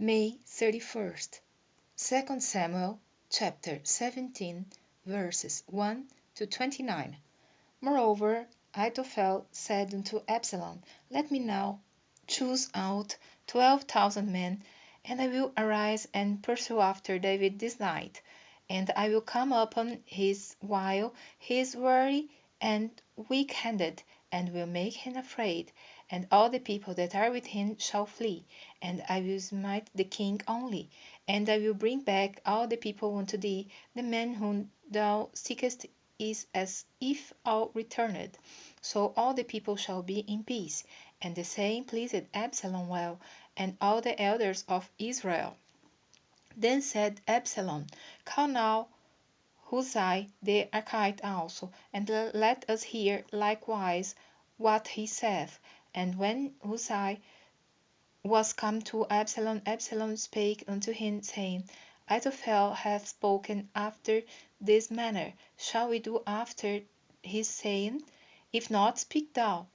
May 31st. 2 Samuel chapter 17 verses 1 to 29. Moreover, Ahithophel said unto Absalom, Let me now choose out 12,000 men, and I will arise and pursue after David this night. And I will come upon his while he is weary and weak-handed, and will make him afraid, and all the people that are with him shall flee, and I will smite the king only, and I will bring back all the people unto thee, the men whom thou seekest is as if all returned. So all the people shall be in peace. And the saying pleased Absalom well, and all the elders of Israel. Then said Absalom, Call now Hushai the Archite also, and let us hear likewise what he saith. And when Hushai was come to Absalom, Absalom spake unto him, saying, Ahithophel hath spoken after this manner. Shall we do after his saying? If not, speak thou.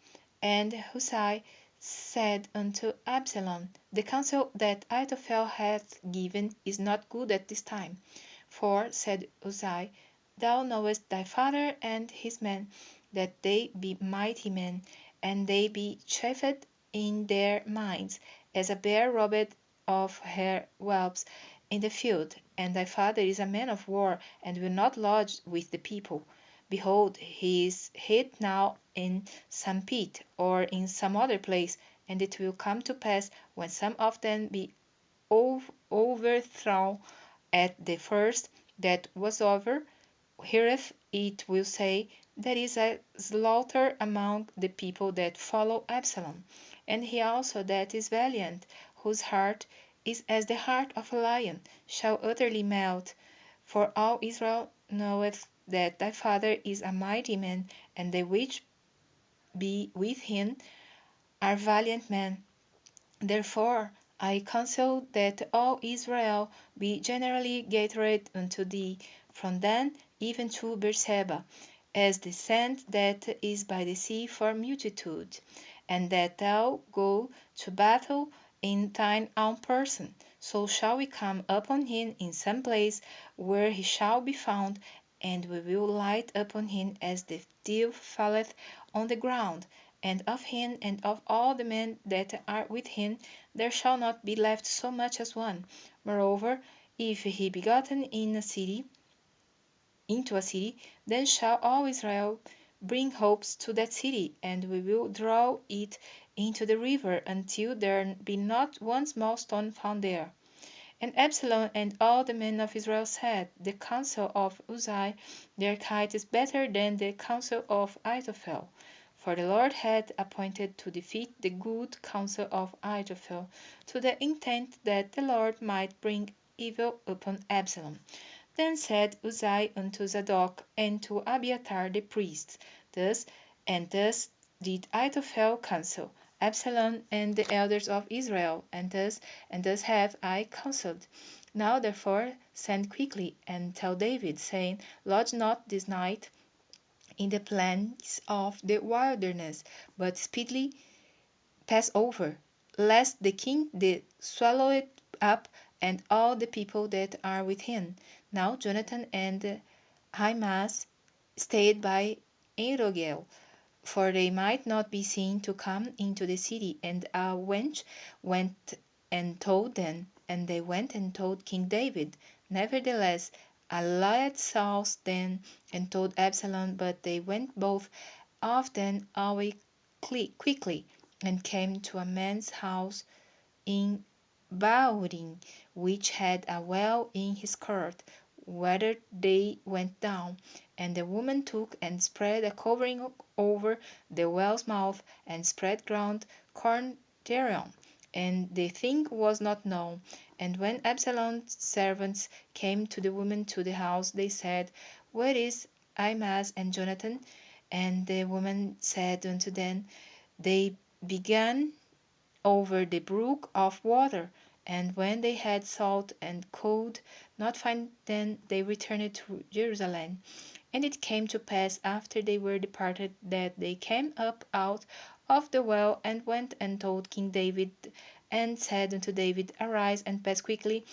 And Hushai said unto Absalom, The counsel that Ahithophel hath given is not good at this time. For, said Hushai, thou knowest thy father and his men, that they be mighty men, and they be chafed in their minds, as a bear robbed of her whelps in the field. And thy father is a man of war, and will not lodge with the people. Behold, he is hid now in some pit, or in some other place, and it will come to pass, when some of them be overthrown at the first that was over, heareth it will say, There is a slaughter among the people that follow Absalom, and he also that is valiant, whose heart is as the heart of a lion, shall utterly melt. For all Israel knoweth that thy father is a mighty man, and they which be with him are valiant men. Therefore I counsel that all Israel be generally gathered unto thee, from Dan even to Beersheba, as the sand that is by the sea for multitude, and that thou go to battle in thine own person. So shall we come upon him in some place where he shall be found, and we will light upon him as the dew falleth on the ground, and of him and of all the men that are with him there shall not be left so much as one. Moreover, if he be gotten in a city, into a city, then shall all Israel bring hopes to that city, and we will draw it into the river until there be not one small stone found there. And Absalom and all the men of Israel said, The counsel of Uzziah the Archite is better than the counsel of Ahithophel. For the Lord had appointed to defeat the good counsel of Ahithophel, to the intent that the Lord might bring evil upon Absalom. Then said Uzziah unto Zadok and to Abiathar the priests, Thus and thus did Ahithophel counsel Absalom and the elders of Israel, and thus have I counselled. Now therefore send quickly and tell David, saying, Lodge not this night in the plains of the wilderness, but speedily pass over, lest the king did swallow it up, and all the people that are with him. Now Jonathan and Ahimaaz stayed by Enrogel, for they might not be seen to come into the city. And a wench went and told them, and they went and told King David. Nevertheless, a lad saw them and told Absalom, but they went both of them away quickly, and came to a man's house in Baurim, which had a well in his court, whither they went down. And the woman took and spread a covering over the well's mouth, and spread ground corn thereon. And the thing was not known. And when Absalom's servants came to the woman to the house, they said, Where is Ahimaaz and Jonathan? And the woman said unto them, They began over the brook of water, and when they had sought and could not find them, they returned to Jerusalem. And it came to pass after they were departed that they came up out of the well and went and told King David and said unto David, Arise and pass quickly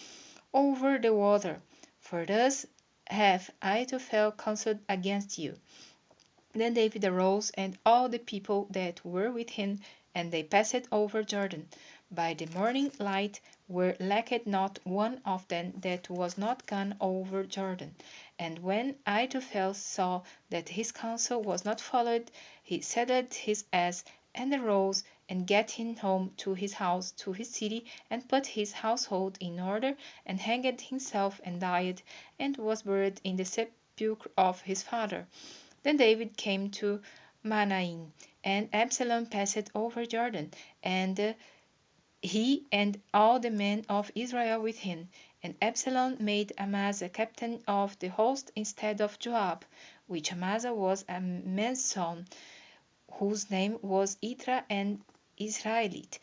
over the water, for thus hath Ahithophel counselled against you. Then David arose, and all the people that were with him, and they passed over Jordan. By the morning light there lacked not one of them that was not gone over Jordan. And when Ahithophel saw that his counsel was not followed, he saddled his ass, and arose, and gat him home to his house, to his city, and put his household in order, and hanged himself, and died, and was buried in the sepulchre of his father. Then David came to Mahanaim, and Absalom passed over Jordan, and he and all the men of Israel with him. And Absalom made Amasa captain of the host instead of Joab, which Amasa was a man's son, whose name was Itra, an Israelite,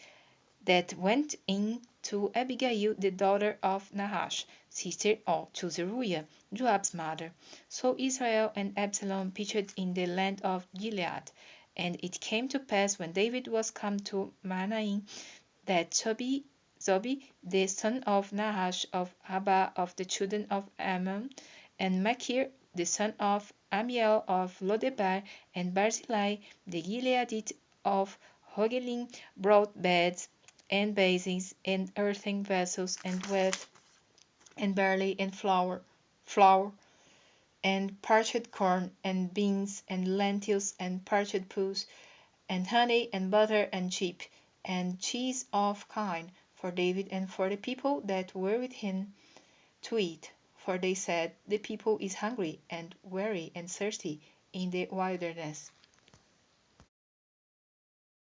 that went in to Abigail the daughter of Nahash, sister to Zeruiah, Joab's mother. So Israel and Absalom pitched in the land of Gilead. And it came to pass when David was come to Mahanaim, that Zobi, the son of Nahash of Abba of the children of Ammon, and Machir, the son of Amiel of Lodebar, and Barzillai, the Gileadite of Hogelim, brought beds and basins and earthen vessels and wheat and barley and flour and parched corn and beans and lentils and parched pulse and honey and butter and sheep and cheese of kine for David and for the people that were with him to eat. For they said, The people is hungry and weary and thirsty in the wilderness.